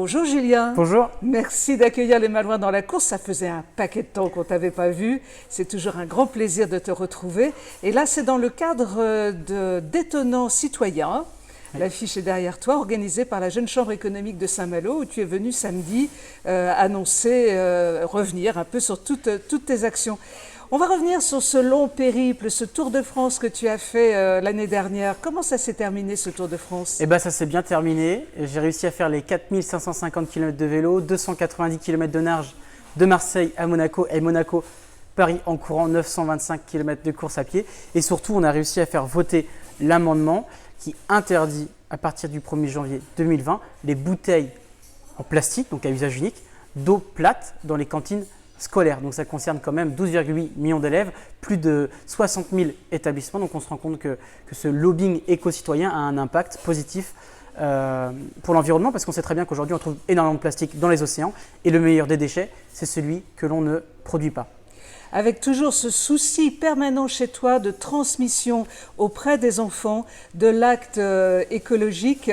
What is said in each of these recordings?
Bonjour Julien. Bonjour. Merci d'accueillir les Malouins dans la course. Ça faisait un paquet de temps qu'on ne t'avait pas vu. C'est toujours un grand plaisir de te retrouver. Et là, c'est dans le cadre d'Étonnants Citoyens. L'affiche est derrière toi, organisée par la Jeune Chambre économique de Saint-Malo, où tu es venu samedi annoncer, revenir un peu sur toutes tes actions. On va revenir sur ce long périple, ce Tour de France que tu as fait l'année dernière. Comment ça s'est terminé, ce Tour de France? Eh ben, ça s'est bien terminé. J'ai réussi à faire les 4550 km de vélo, 290 km de nage de Marseille à Monaco et Monaco-Paris en courant 925 km de course à pied. Et surtout, on a réussi à faire voter l'amendement qui interdit à partir du 1er janvier 2020 les bouteilles en plastique, donc à usage unique, d'eau plate dans les cantines scolaires. Donc ça concerne quand même 12,8 millions d'élèves, plus de 60 000 établissements. Donc on se rend compte que ce lobbying éco-citoyen a un impact positif pour l'environnement, parce qu'on sait très bien qu'aujourd'hui on trouve énormément de plastique dans les océans et le meilleur des déchets, c'est celui que l'on ne produit pas. Avec toujours ce souci permanent chez toi de transmission auprès des enfants de l'acte écologique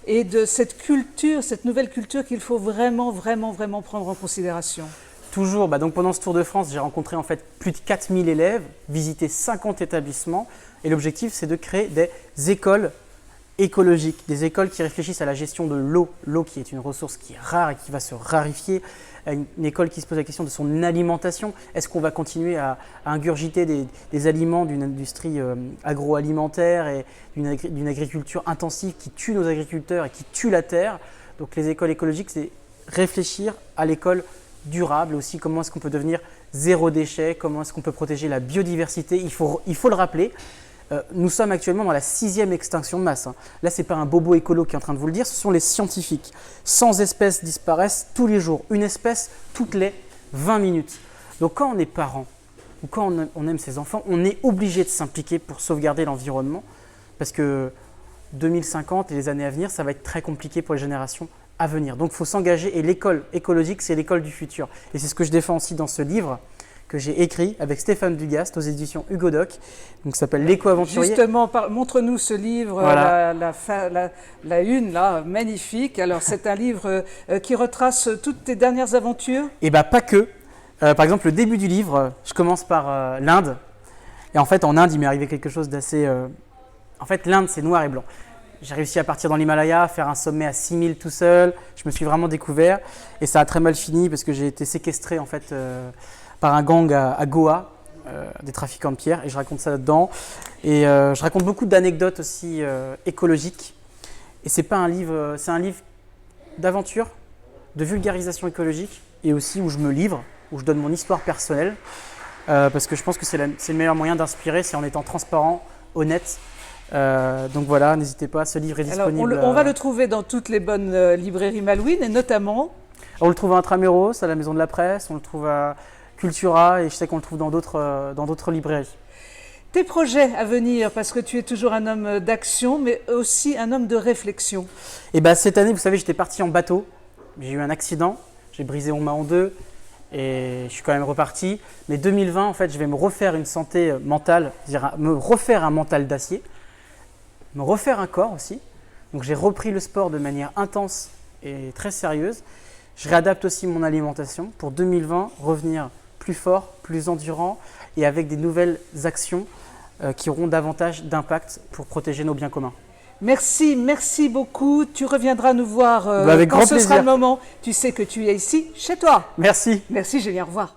et de cette culture, cette nouvelle culture qu'il faut vraiment prendre en considération. Toujours, donc pendant ce Tour de France, j'ai rencontré en fait plus de 4000 élèves, visité 50 établissements, et l'objectif c'est de créer des écoles écologiques, des écoles qui réfléchissent à la gestion de l'eau qui est une ressource qui est rare et qui va se raréfier, une école qui se pose la question de son alimentation. Est-ce qu'on va continuer à ingurgiter des aliments d'une industrie agroalimentaire et d'une agriculture intensive qui tue nos agriculteurs et qui tue la terre? Donc les écoles écologiques, c'est réfléchir à l'école durable, aussi comment est-ce qu'on peut devenir zéro déchet, comment est-ce qu'on peut protéger la biodiversité. Il faut le rappeler, nous sommes actuellement dans la 6e extinction de masse. Là, ce n'est pas un bobo écolo qui est en train de vous le dire, ce sont les scientifiques. 100 espèces disparaissent tous les jours, une espèce toutes les 20 minutes. Donc quand on est parent ou quand on aime ses enfants, on est obligé de s'impliquer pour sauvegarder l'environnement, parce que 2050 et les années à venir, ça va être très compliqué pour les générations à venir. Donc il faut s'engager, et l'école écologique, c'est l'école du futur. Et c'est ce que je défends aussi dans ce livre que j'ai écrit avec Stéphane Dugast aux éditions Hugo Doc, donc ça s'appelle L'éco-aventurier. Justement, montre-nous ce livre, voilà. la une, là, magnifique. Alors c'est un livre qui retrace toutes tes dernières aventures? Et pas que. Par exemple, le début du livre, je commence par l'Inde. Et en fait, en Inde, il m'est arrivé quelque chose d'assez... En fait, l'Inde, c'est noir et blanc. J'ai réussi à partir dans l'Himalaya, faire un sommet à 6000 tout seul. Je me suis vraiment découvert. Et ça a très mal fini parce que j'ai été séquestré en fait, par un gang à Goa, des trafiquants de pierres. Et je raconte ça là-dedans. Et je raconte beaucoup d'anecdotes aussi écologiques. Et c'est pas un livre, c'est un livre d'aventure, de vulgarisation écologique, et aussi où je me livre, où je donne mon histoire personnelle. Parce que je pense que c'est le meilleur moyen d'inspirer, c'est en étant transparent, honnête. Donc voilà, n'hésitez pas, ce livre est disponible. Alors, on va le trouver dans toutes les bonnes librairies Malouines, et notamment... On le trouve à Intramuros, à la Maison de la Presse, on le trouve à Cultura, et je sais qu'on le trouve dans d'autres librairies. Tes projets à venir, parce que tu es toujours un homme d'action, mais aussi un homme de réflexion. Et cette année, vous savez, j'étais parti en bateau, j'ai eu un accident, j'ai brisé mon mât en deux, et je suis quand même reparti. Mais 2020, en fait, je vais me refaire une santé mentale, c'est-à-dire me refaire un mental d'acier, me refaire un corps aussi. Donc j'ai repris le sport de manière intense et très sérieuse. Je réadapte aussi mon alimentation pour 2020 revenir plus fort, plus endurant et avec des nouvelles actions qui auront davantage d'impact pour protéger nos biens communs. Merci beaucoup. Tu reviendras nous voir avec quand grand ce plaisir. sera le moment. Tu sais que tu es ici, chez toi. Merci. Merci Julien, au revoir.